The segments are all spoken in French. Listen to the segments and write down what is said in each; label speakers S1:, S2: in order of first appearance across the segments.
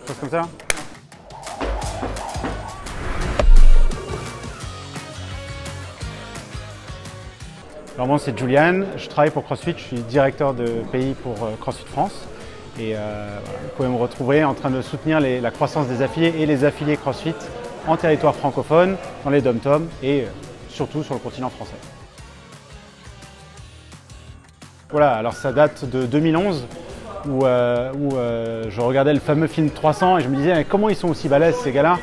S1: Chose comme ça. Alors moi c'est Julian, je travaille pour CrossFit, je suis directeur de pays pour CrossFit France. Et voilà, vous pouvez me retrouver en train de soutenir la croissance des affiliés et les affiliés CrossFit en territoire francophone, dans les dom-toms et surtout sur le continent français. Voilà, alors ça date de 2011 où je regardais le fameux film 300 et je me disais comment ils sont aussi balèzes ces gars-là.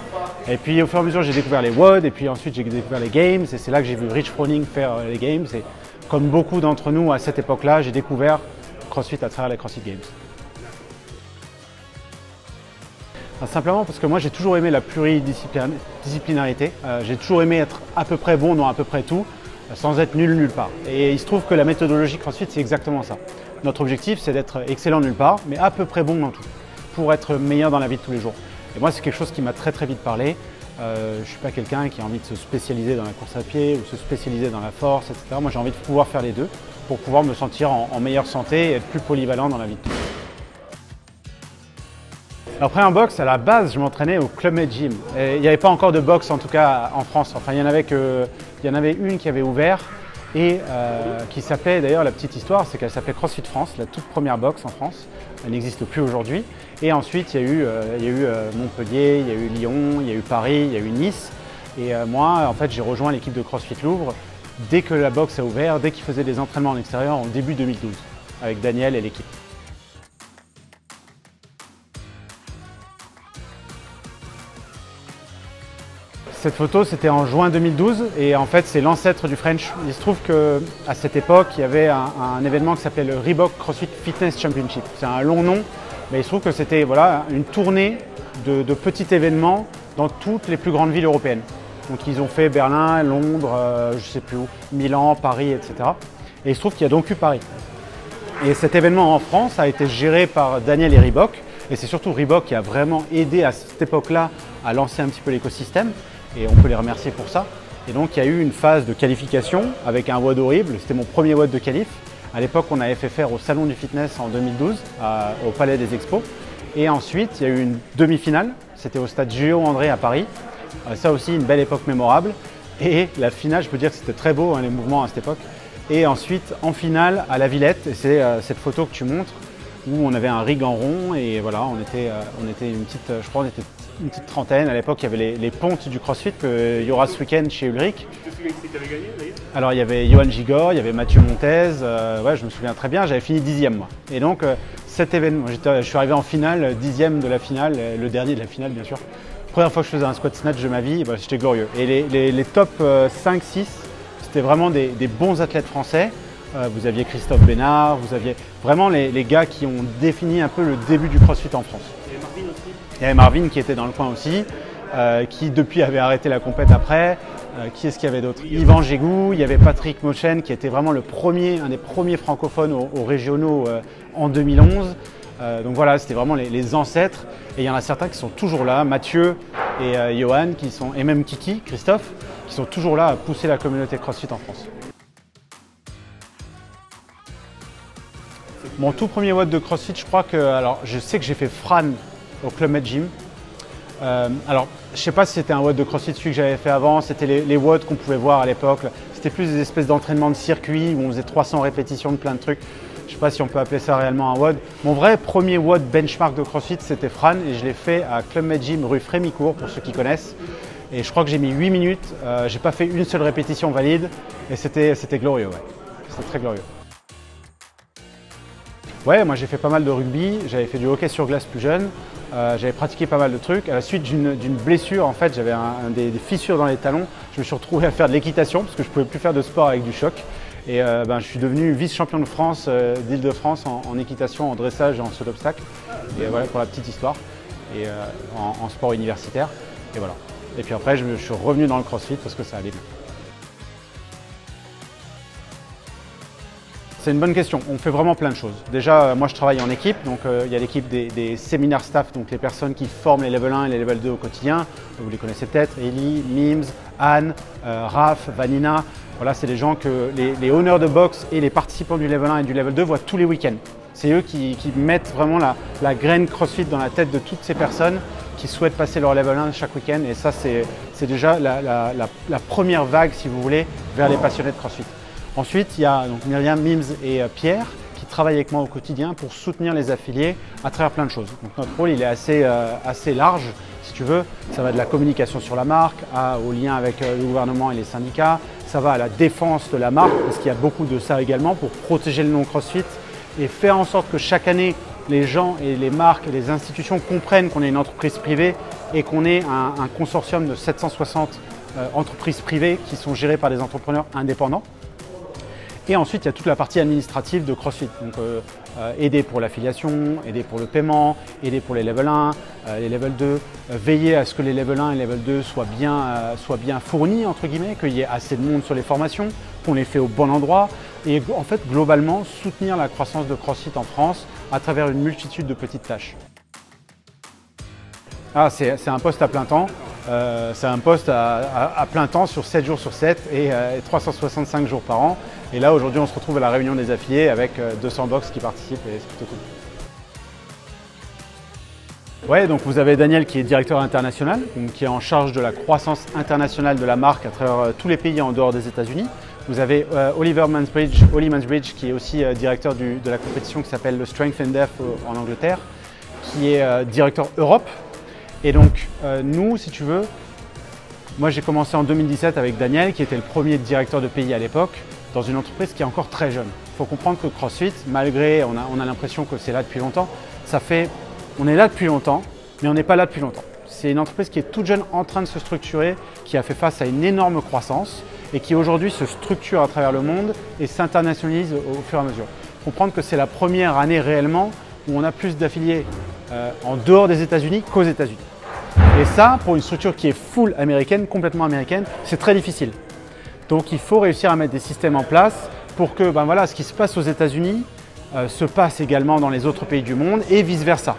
S1: Et puis au fur et à mesure j'ai découvert les WOD et puis ensuite j'ai découvert les Games et c'est là que j'ai vu Rich Froning faire les Games. Et comme beaucoup d'entre nous à cette époque-là, j'ai découvert CrossFit à travers les CrossFit Games. Simplement parce que moi j'ai toujours aimé la pluridisciplinarité, j'ai toujours aimé être à peu près bon dans à peu près tout, sans être nul nulle part. Et il se trouve que la méthodologie CrossFit c'est exactement ça. Notre objectif c'est d'être excellent nulle part, mais à peu près bon dans tout, pour être meilleur dans la vie de tous les jours. Et moi c'est quelque chose qui m'a très vite parlé. Je ne suis pas quelqu'un qui a envie de se spécialiser dans la course à pied ou se spécialiser dans la force, etc. Moi j'ai envie de pouvoir faire les deux pour pouvoir me sentir en meilleure santé et être plus polyvalent dans la vie de tous les jours. Après en boxe, à la base, je m'entraînais au Club Med Gym. Et il n'y avait pas encore de boxe en tout cas en France. Enfin, il y en avait une qui avait ouvert et qui s'appelait, d'ailleurs la petite histoire, c'est qu'elle s'appelait CrossFit France, la toute première boxe en France. Elle n'existe plus aujourd'hui. Et ensuite, il y a eu Montpellier, il y a eu Lyon, il y a eu Paris, il y a eu Nice. Et moi, en fait, j'ai rejoint l'équipe de CrossFit Louvre dès que la boxe a ouvert, dès qu'ils faisaient des entraînements en extérieur en début 2012 avec Daniel et l'équipe. Cette photo, c'était en juin 2012 et en fait, c'est l'ancêtre du French. Il se trouve qu'à cette époque, il y avait un événement qui s'appelait le Reebok CrossFit Fitness Championship. C'est un long nom, mais il se trouve que c'était voilà, une tournée de petits événements dans toutes les plus grandes villes européennes. Donc ils ont fait Berlin, Londres, je ne sais plus où, Milan, Paris, etc. Et il se trouve qu'il y a donc eu Paris. Et cet événement en France a été géré par Daniel et Reebok. Et c'est surtout Reebok qui a vraiment aidé à cette époque-là à lancer un petit peu l'écosystème. Et on peut les remercier pour ça. Et donc il y a eu une phase de qualification avec un WOD horrible. C'était mon premier WOD de qualif. À l'époque, on avait fait faire au Salon du Fitness en 2012, au Palais des Expos. Et ensuite, il y a eu une demi-finale. C'était au stade Géo-André à Paris. Ça aussi, une belle époque mémorable. Et la finale, je peux dire que c'était très beau, hein, les mouvements à cette époque. Et ensuite, en finale, à la Villette. Et c'est cette photo que tu montres où on avait un rig en rond. Et voilà, on était une petite, je crois, on était une petite trentaine. À l'époque, il y avait les pontes du CrossFit qu'il y aura ce week-end chez Ulrich.
S2: Tu te souviens qui avait gagné d'ailleurs?
S1: Alors, il y avait Johan Gigor, il y avait Mathieu Montez. Ouais, je me souviens très bien, j'avais fini 10e moi. Et donc, cet événement, je suis arrivé en finale, 10e de la finale, le dernier de la finale, bien sûr. Première fois que je faisais un squat snatch de ma vie, bah, c'était glorieux. Et les top 5-6, c'était vraiment des bons athlètes français. Vous aviez Christophe Bénard, vous aviez vraiment les gars qui ont défini un peu le début du CrossFit en France.
S2: Il y avait Marvin aussi.
S1: Il y avait Marvin qui était dans le coin aussi, qui depuis avait arrêté la compète après. Qui est-ce qu'il y avait d'autre? Yvan Gégou, il y avait Patrick Mochen qui était vraiment un des premiers francophones aux régionaux en 2011. Donc voilà, c'était vraiment les ancêtres. Et il y en a certains qui sont toujours là, Mathieu et Johan, et même Kiki, Christophe, qui sont toujours là à pousser la communauté CrossFit en France. Mon tout premier WOD de CrossFit, je crois que, alors je sais que j'ai fait Fran au Club Med Gym. Alors je ne sais pas si c'était un WOD de CrossFit celui que j'avais fait avant, c'était les WOD qu'on pouvait voir à l'époque. C'était plus des espèces d'entraînement de circuit où on faisait 300 répétitions de plein de trucs. Je ne sais pas si on peut appeler ça réellement un WOD. Mon vrai premier WOD benchmark de CrossFit, c'était Fran et je l'ai fait à Club Med Gym rue Frémicourt pour ceux qui connaissent. Et je crois que j'ai mis 8 minutes, j'ai pas fait une seule répétition valide et c'était glorieux, ouais. C'était très glorieux. Ouais, moi j'ai fait pas mal de rugby, j'avais fait du hockey sur glace plus jeune, j'avais pratiqué pas mal de trucs. À la suite d'une blessure, en fait, j'avais des fissures dans les talons. Je me suis retrouvé à faire de l'équitation parce que je ne pouvais plus faire de sport avec du choc. Et je suis devenu vice-champion de France, d'Île-de-France en équitation, en dressage et en saut d'obstacle. Et voilà pour la petite histoire, et en sport universitaire. Et voilà. Et puis après, je suis revenu dans le CrossFit parce que ça allait bien. C'est une bonne question. On fait vraiment plein de choses. Déjà, moi je travaille en équipe, donc il y a l'équipe des séminaires staff, donc les personnes qui forment les level 1 et les level 2 au quotidien. Vous les connaissez peut-être, Ellie, Mims, Anne, Raph, Vanina. Voilà, c'est des gens que les honneurs de boxe et les participants du level 1 et du level 2 voient tous les week-ends. C'est eux qui mettent vraiment la graine CrossFit dans la tête de toutes ces personnes qui souhaitent passer leur level 1 chaque week-end. Et ça, c'est déjà la première vague, si vous voulez, vers les passionnés de CrossFit. Ensuite, il y a donc Myriam, Mims et Pierre qui travaillent avec moi au quotidien pour soutenir les affiliés à travers plein de choses. Donc notre rôle, il est assez large, si tu veux. Ça va de la communication sur la marque, au lien avec le gouvernement et les syndicats. Ça va à la défense de la marque, parce qu'il y a beaucoup de ça également, pour protéger le nom CrossFit et faire en sorte que chaque année, les gens et les marques et les institutions comprennent qu'on est une entreprise privée et qu'on est un consortium de 760 entreprises privées qui sont gérées par des entrepreneurs indépendants. Et ensuite, il y a toute la partie administrative de CrossFit. Donc, aider pour l'affiliation, aider pour le paiement, aider pour les level 1, les level 2, veiller à ce que les level 1 et level 2 soient bien fournis, entre guillemets, qu'il y ait assez de monde sur les formations, qu'on les fait au bon endroit. Et en fait, globalement, soutenir la croissance de CrossFit en France à travers une multitude de petites tâches. C'est un poste à plein temps. C'est un poste à plein temps sur 7 jours sur 7 et 365 jours par an. Et là, aujourd'hui, on se retrouve à la réunion des affiliés avec 200 box qui participent et c'est plutôt cool. Ouais, donc vous avez Daniel qui est directeur international, donc qui est en charge de la croissance internationale de la marque à travers tous les pays en dehors des États-Unis. Vous avez Oli Mansbridge, qui est aussi directeur de la compétition qui s'appelle le Strength and Depth en Angleterre, qui est directeur Europe. Et donc, nous, si tu veux, moi j'ai commencé en 2017 avec Daniel, qui était le premier directeur de pays à l'époque, dans une entreprise qui est encore très jeune. Il faut comprendre que CrossFit, malgré, on a l'impression que c'est là depuis longtemps, on est là depuis longtemps, mais on n'est pas là depuis longtemps. C'est une entreprise qui est toute jeune, en train de se structurer, qui a fait face à une énorme croissance et qui aujourd'hui se structure à travers le monde et s'internationalise au fur et à mesure. Il faut comprendre que c'est la première année réellement où on a plus d'affiliés en dehors des États-Unis qu'aux États-Unis. Et ça, pour une structure qui est full américaine, complètement américaine, c'est très difficile. Donc il faut réussir à mettre des systèmes en place pour que ce qui se passe aux États-Unis se passe également dans les autres pays du monde et vice-versa.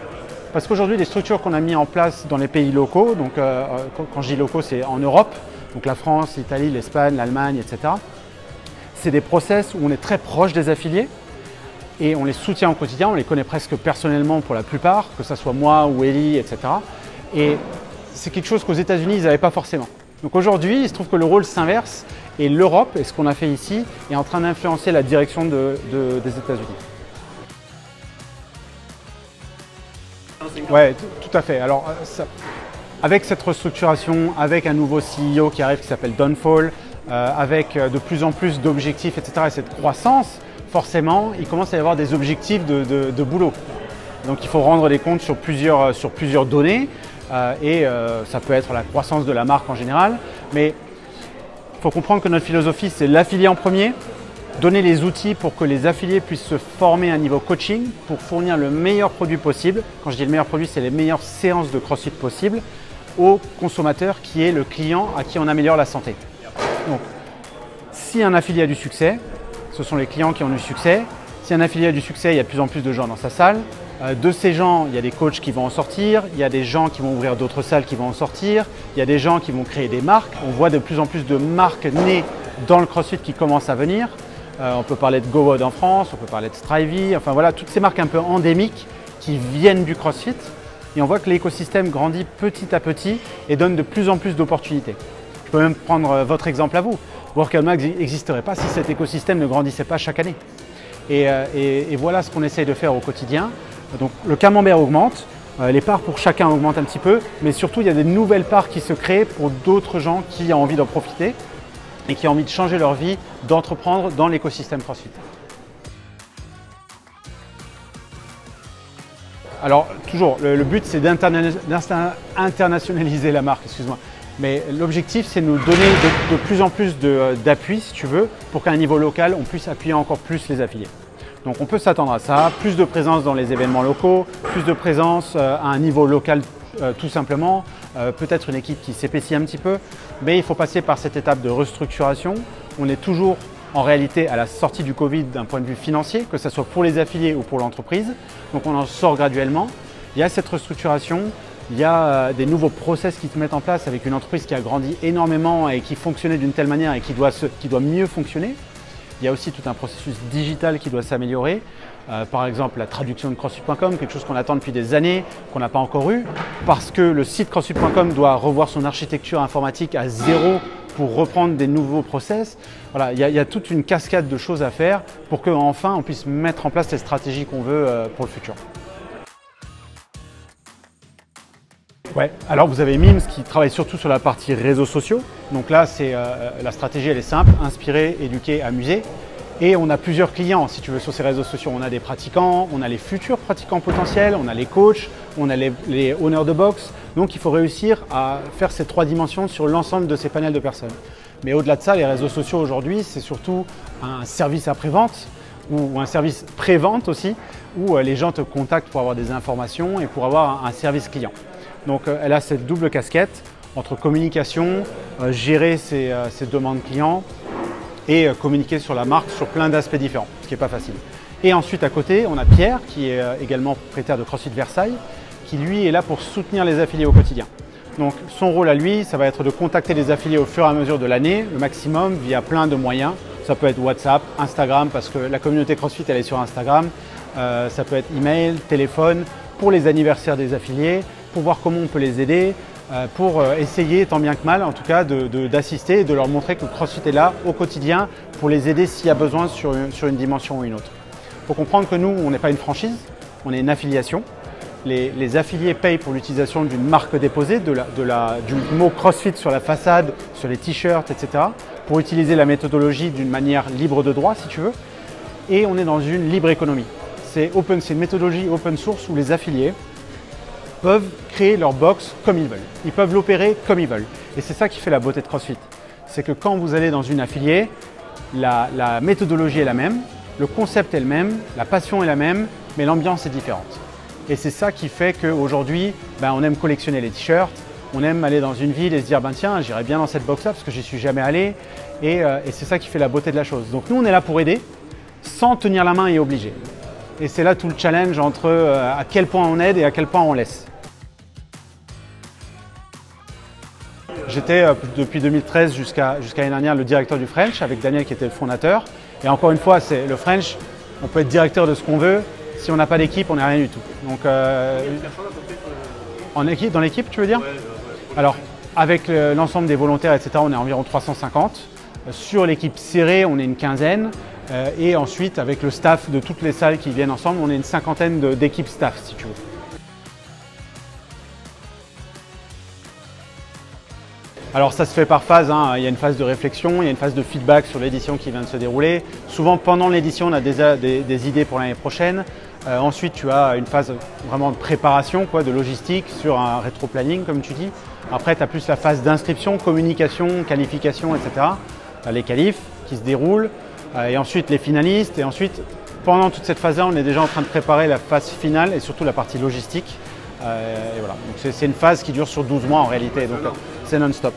S1: Parce qu'aujourd'hui, les structures qu'on a mis en place dans les pays locaux, donc quand je dis locaux, c'est en Europe, donc la France, l'Italie, l'Espagne, l'Allemagne, etc. C'est des process où on est très proche des affiliés et on les soutient au quotidien, on les connaît presque personnellement pour la plupart, que ce soit moi ou Eli, etc. Et c'est quelque chose qu'aux États-Unis, ils n'avaient pas forcément. Donc aujourd'hui, il se trouve que le rôle s'inverse et l'Europe, et ce qu'on a fait ici, est en train d'influencer la direction des États-Unis. Oui, tout à fait. Alors, avec cette restructuration, avec un nouveau CEO qui arrive qui s'appelle Don Fall, avec de plus en plus d'objectifs, etc., et cette croissance, forcément, il commence à y avoir des objectifs de boulot. Donc il faut rendre des comptes sur plusieurs données. Ça peut être la croissance de la marque en général, mais il faut comprendre que notre philosophie, c'est l'affilié en premier, donner les outils pour que les affiliés puissent se former à un niveau coaching pour fournir le meilleur produit possible. Quand je dis le meilleur produit, c'est les meilleures séances de CrossFit possibles au consommateur qui est le client à qui on améliore la santé. Donc, si un affilié a du succès, ce sont les clients qui ont du succès. Si un affilié a du succès, il y a de plus en plus de gens dans sa salle. De ces gens, il y a des coachs qui vont en sortir, il y a des gens qui vont ouvrir d'autres salles qui vont en sortir, il y a des gens qui vont créer des marques. On voit de plus en plus de marques nées dans le CrossFit qui commencent à venir. On peut parler de GoWOD en France, on peut parler de Strivey, enfin voilà, toutes ces marques un peu endémiques qui viennent du CrossFit. Et on voit que l'écosystème grandit petit à petit et donne de plus en plus d'opportunités. Je peux même prendre votre exemple à vous. Workout Max n'existerait pas si cet écosystème ne grandissait pas chaque année. Et voilà ce qu'on essaye de faire au quotidien. Donc le camembert augmente, les parts pour chacun augmentent un petit peu, mais surtout il y a des nouvelles parts qui se créent pour d'autres gens qui ont envie d'en profiter et qui ont envie de changer leur vie, d'entreprendre dans l'écosystème CrossFit. Alors toujours, le but c'est d'internationaliser la marque, excuse-moi. Mais l'objectif c'est de nous donner de plus en plus d'appui, si tu veux, pour qu'à un niveau local, on puisse appuyer encore plus les affiliés. Donc on peut s'attendre à ça, plus de présence dans les événements locaux, plus de présence à un niveau local tout simplement, peut-être une équipe qui s'épaissit un petit peu, mais il faut passer par cette étape de restructuration. On est toujours en réalité à la sortie du Covid d'un point de vue financier, que ce soit pour les affiliés ou pour l'entreprise, donc on en sort graduellement. Il y a cette restructuration, il y a des nouveaux process qui se mettent en place avec une entreprise qui a grandi énormément et qui fonctionnait d'une telle manière et qui doit mieux fonctionner. Il y a aussi tout un processus digital qui doit s'améliorer. Par exemple, la traduction de CrossFit.com, quelque chose qu'on attend depuis des années, qu'on n'a pas encore eu, parce que le site CrossFit.com doit revoir son architecture informatique à zéro pour reprendre des nouveaux process. Voilà, il y a toute une cascade de choses à faire pour qu'enfin on puisse mettre en place les stratégies qu'on veut pour le futur. Ouais, alors vous avez Mims qui travaille surtout sur la partie réseaux sociaux. Donc là, la stratégie elle est simple, inspirer, éduquer, amuser. Et on a plusieurs clients, si tu veux, sur ces réseaux sociaux. On a des pratiquants, on a les futurs pratiquants potentiels, on a les coachs, on a les owners de box. Donc il faut réussir à faire ces 3 dimensions sur l'ensemble de ces panels de personnes. Mais au-delà de ça, les réseaux sociaux aujourd'hui, c'est surtout un service après-vente ou un service pré-vente aussi, où les gens te contactent pour avoir des informations et pour avoir un service client. Donc elle a cette double casquette entre communication, gérer ses demandes clients, et communiquer sur la marque sur plein d'aspects différents, ce qui n'est pas facile. Et ensuite à côté, on a Pierre qui est également propriétaire de CrossFit Versailles, qui lui est là pour soutenir les affiliés au quotidien. Donc son rôle à lui, ça va être de contacter les affiliés au fur et à mesure de l'année, le maximum via plein de moyens. Ça peut être WhatsApp, Instagram, parce que la communauté CrossFit elle est sur Instagram. Ça peut être email, téléphone, pour les anniversaires des affiliés, pour voir comment on peut les aider, pour essayer, tant bien que mal, en tout cas, d'assister et de leur montrer que CrossFit est là au quotidien pour les aider s'il y a besoin sur une dimension ou une autre. Il faut comprendre que nous, on n'est pas une franchise, on est une affiliation. Les affiliés payent pour l'utilisation d'une marque déposée, du mot CrossFit sur la façade, sur les t-shirts, etc. pour utiliser la méthodologie d'une manière libre de droit, si tu veux. Et on est dans une libre économie. C'est une méthodologie open source où les affiliés peuvent créer leur box comme ils veulent. Ils peuvent l'opérer comme ils veulent. Et c'est ça qui fait la beauté de CrossFit. C'est que quand vous allez dans une affiliée, la méthodologie est la même, le concept est le même, la passion est la même, mais l'ambiance est différente. Et c'est ça qui fait qu'aujourd'hui, on aime collectionner les t-shirts, on aime aller dans une ville et se dire tiens, j'irai bien dans cette box-là parce que j'y suis jamais allé. Et c'est ça qui fait la beauté de la chose. Donc nous, on est là pour aider, sans tenir la main et obliger. Et c'est là tout le challenge entre à quel point on aide et à quel point on laisse. J'étais depuis 2013 jusqu'à l'année dernière le directeur du French avec Daniel qui était le fondateur. Et encore une fois, c'est le French, on peut être directeur de ce qu'on veut. Si on n'a pas d'équipe, on n'est rien du tout. Donc, dans l'équipe, tu veux dire? Alors, avec l'ensemble des volontaires, etc., on est environ 350. Sur l'équipe serrée, on est une quinzaine. Et ensuite, avec le staff de toutes les salles qui viennent ensemble, on est une cinquantaine d'équipes staff, si tu veux. Alors ça se fait par phase, hein. Il y a une phase de réflexion, il y a une phase de feedback sur l'édition qui vient de se dérouler. Souvent pendant l'édition, on a des idées pour l'année prochaine. Ensuite, tu as une phase vraiment de préparation, de logistique sur un rétro-planning comme tu dis. Après, tu as plus la phase d'inscription, communication, qualification, etc. Tu as les qualifs qui se déroulent et ensuite les finalistes. Et ensuite, pendant toute cette phase-là, on est déjà en train de préparer la phase finale et surtout la partie logistique. Et voilà. C'est une phase qui dure sur 12 mois en réalité, donc c'est non-stop.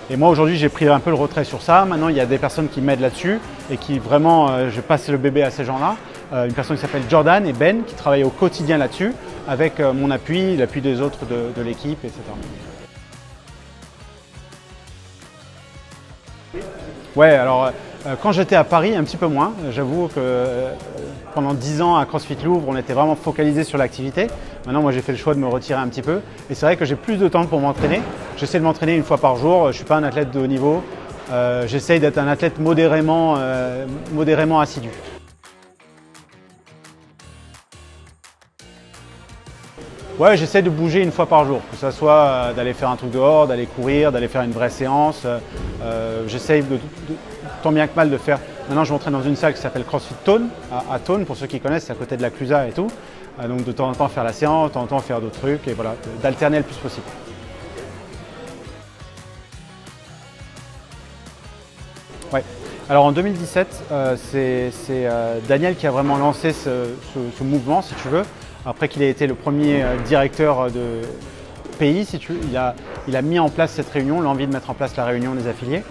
S1: Et moi aujourd'hui j'ai pris un peu le retrait sur ça. Maintenant il y a des personnes qui m'aident là-dessus et qui vraiment, je passe le bébé à ces gens-là. Une personne qui s'appelle Jordan et Ben qui travaillent au quotidien là-dessus avec mon appui, l'appui des autres de l'équipe, etc. Ouais, alors quand j'étais à Paris, un petit peu moins. J'avoue que pendant 10 ans à CrossFit Louvre, on était vraiment focalisé sur l'activité. Maintenant, moi, j'ai fait le choix de me retirer un petit peu. Et c'est vrai que j'ai plus de temps pour m'entraîner. J'essaie de m'entraîner une fois par jour. Je ne suis pas un athlète de haut niveau. J'essaie d'être un athlète modérément assidu. Ouais, j'essaie de bouger une fois par jour, que ce soit d'aller faire un truc dehors, d'aller courir, d'aller faire une vraie séance. J'essaie tant bien que mal de faire. Maintenant, je m'entraîne dans une salle qui s'appelle CrossFit Tone, à Tone, pour ceux qui connaissent, c'est à côté de la Clusa et tout. Donc de temps en temps faire la séance, de temps en temps faire d'autres trucs, et voilà, d'alterner le plus possible. Ouais. Alors en 2017, c'est Daniel qui a vraiment lancé ce mouvement, si tu veux. Après qu'il ait été le premier directeur de pays, si tu veux, il a mis en place cette réunion, l'envie de mettre en place la réunion des affiliés.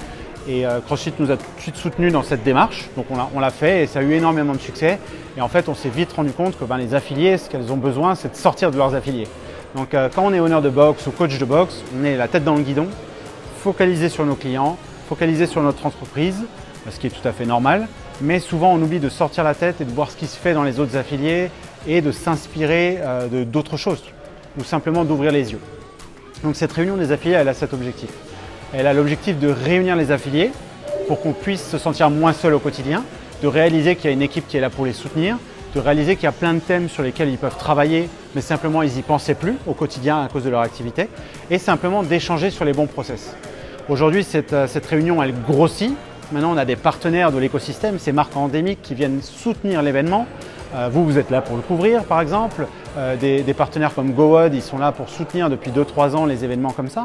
S1: Et CrossFit nous a tout de suite soutenus dans cette démarche, donc on l'a fait et ça a eu énormément de succès. Et en fait, on s'est vite rendu compte que les affiliés, ce qu'elles ont besoin, c'est de sortir de leurs affiliés. Donc quand on est owner de boxe ou coach de boxe, on est la tête dans le guidon, focalisé sur nos clients, focalisé sur notre entreprise, ce qui est tout à fait normal. mais souvent on oublie de sortir la tête et de voir ce qui se fait dans les autres affiliés et de s'inspirer d'autres choses, ou simplement d'ouvrir les yeux. Donc cette réunion des affiliés, elle a cet objectif. Elle a l'objectif de réunir les affiliés pour qu'on puisse se sentir moins seul au quotidien, de réaliser qu'il y a une équipe qui est là pour les soutenir, de réaliser qu'il y a plein de thèmes sur lesquels ils peuvent travailler, mais simplement ils n'y pensaient plus au quotidien à cause de leur activité, et simplement d'échanger sur les bons process. Aujourd'hui, cette réunion, elle grossit. Maintenant, on a des partenaires de l'écosystème, ces marques endémiques qui viennent soutenir l'événement. Vous êtes là pour le couvrir, par exemple. Des partenaires comme GoWod, ils sont là pour soutenir depuis 2-3 ans les événements comme ça.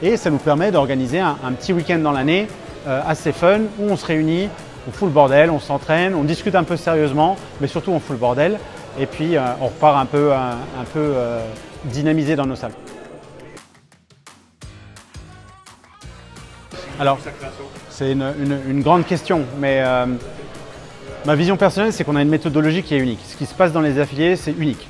S1: Et ça nous permet d'organiser un petit week-end dans l'année assez fun, où on se réunit, on fout le bordel, on s'entraîne, on discute un peu sérieusement, mais surtout on fout le bordel. Et puis on repart un peu dynamisé dans nos salles. Alors, c'est une grande question, mais ma vision personnelle, c'est qu'on a une méthodologie qui est unique. Ce qui se passe dans les affiliés, c'est unique.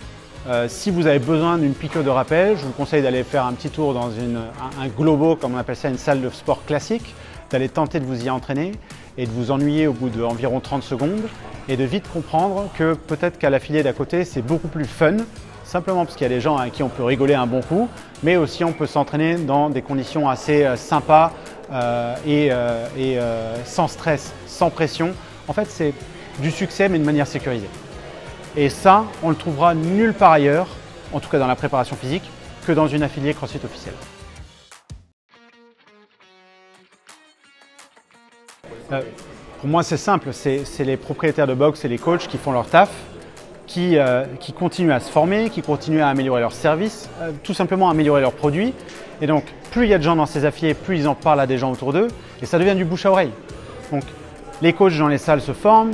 S1: Si vous avez besoin d'une piqûre de rappel, je vous conseille d'aller faire un petit tour dans un globo, comme on appelle ça, une salle de sport classique, d'aller tenter de vous y entraîner et de vous ennuyer au bout d'environ 30 secondes et de vite comprendre que peut-être qu'à l'affilié d'à côté, c'est beaucoup plus fun, simplement parce qu'il y a des gens à qui on peut rigoler un bon coup, mais aussi on peut s'entraîner dans des conditions assez sympas et sans stress, sans pression. En fait, c'est du succès, mais de manière sécurisée. Et ça, on le trouvera nulle part ailleurs, en tout cas dans la préparation physique, que dans une affiliée CrossFit officielle. Pour moi, c'est simple, c'est les propriétaires de box et les coachs qui font leur taf, qui continuent à se former, qui continuent à améliorer leurs services, tout simplement à améliorer leurs produits. Et donc, plus il y a de gens dans ces affiliés, plus ils en parlent à des gens autour d'eux, et ça devient du bouche à oreille. Donc, les coachs dans les salles se forment,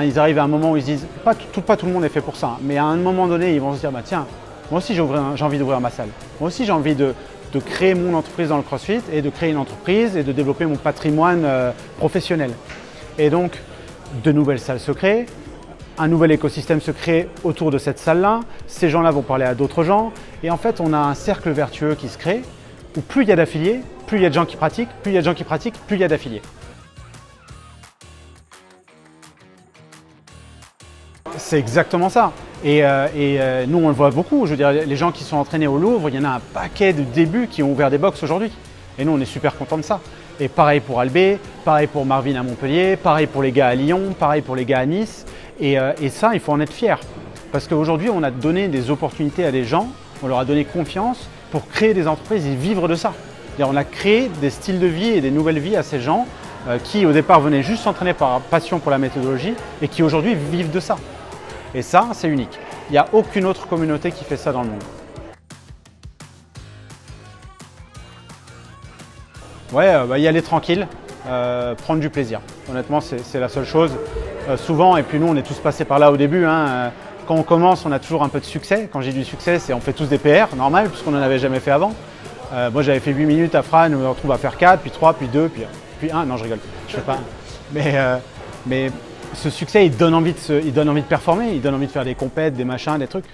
S1: ils arrivent à un moment où ils se disent, pas tout le monde est fait pour ça, hein, mais à un moment donné, ils vont se dire, bah, tiens, moi aussi j'ai envie d'ouvrir ma salle. Moi aussi j'ai envie de créer mon entreprise dans le CrossFit et de créer une entreprise et de développer mon patrimoine professionnel. Et donc, de nouvelles salles se créent, un nouvel écosystème se crée autour de cette salle-là, ces gens-là vont parler à d'autres gens, et en fait, on a un cercle vertueux qui se crée, où plus il y a d'affiliés, plus il y a de gens qui pratiquent, plus il y a de gens qui pratiquent, plus il y a d'affiliés. C'est exactement ça. Et nous, on le voit beaucoup. Je veux dire, les gens qui sont entraînés au Louvre, il y en a un paquet de débuts qui ont ouvert des box aujourd'hui. Et nous, on est super contents de ça. Et pareil pour Albé, pareil pour Marvin à Montpellier, pareil pour les gars à Lyon, pareil pour les gars à Nice. Et ça, il faut en être fier. Parce qu'aujourd'hui, on a donné des opportunités à des gens, on leur a donné confiance pour créer des entreprises et vivre de ça. On a créé des styles de vie et des nouvelles vies à ces gens qui, au départ, venaient juste s'entraîner par passion pour la méthodologie et qui, aujourd'hui, vivent de ça. Et ça, c'est unique. Il n'y a aucune autre communauté qui fait ça dans le monde. Ouais, y aller tranquille, prendre du plaisir. Honnêtement, c'est la seule chose. Souvent, et puis nous, on est tous passés par là au début. Quand on commence, on a toujours un peu de succès. Quand j'ai du succès, c'est on fait tous des PR, normal, puisqu'on n'en avait jamais fait avant. Moi, j'avais fait 8 minutes à Fran, on me retrouve à faire 4, puis 3, puis 2, puis 1. Non, je rigole, je fais pas 1. Mais ce succès, il donne envie de performer, il donne envie de faire des compètes, des machins, des trucs.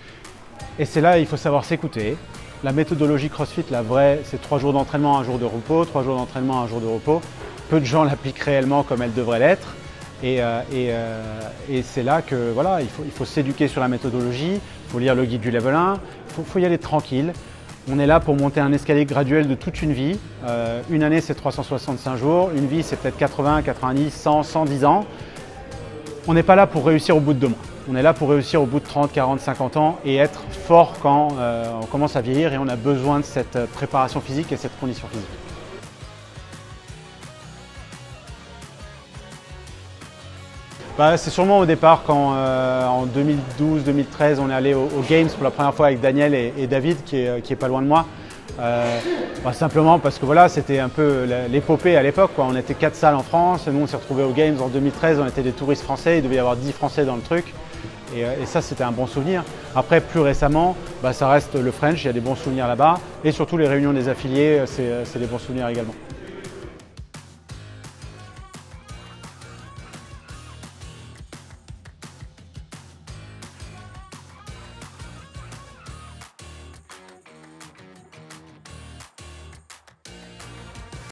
S1: Et c'est là, il faut savoir s'écouter. La méthodologie CrossFit, la vraie, c'est 3 jours d'entraînement, 1 jour de repos, 3 jours d'entraînement, 1 jour de repos. Peu de gens l'appliquent réellement comme elle devrait l'être. Et c'est là que voilà, il faut s'éduquer sur la méthodologie, il faut lire le guide du level 1, il faut y aller tranquille. On est là pour monter un escalier graduel de toute une vie. Une année, c'est 365 jours. Une vie, c'est peut-être 80, 90, 100, 110 ans. On n'est pas là pour réussir au bout de 2 mois. On est là pour réussir au bout de 30, 40, 50 ans et être fort quand on commence à vieillir et on a besoin de cette préparation physique et cette condition physique. C'est sûrement au départ quand en 2012-2013 on est allé aux Games pour la première fois avec Daniel et David qui est pas loin de moi. Simplement parce que voilà, c'était un peu l'épopée à l'époque. On était 4 salles en France, nous on s'est retrouvés aux Games en 2013, on était des touristes français, il devait y avoir 10 Français dans le truc. Et ça c'était un bon souvenir. Après plus récemment, ça reste le French, il y a des bons souvenirs là-bas. Et surtout les réunions des affiliés, c'est des bons souvenirs également.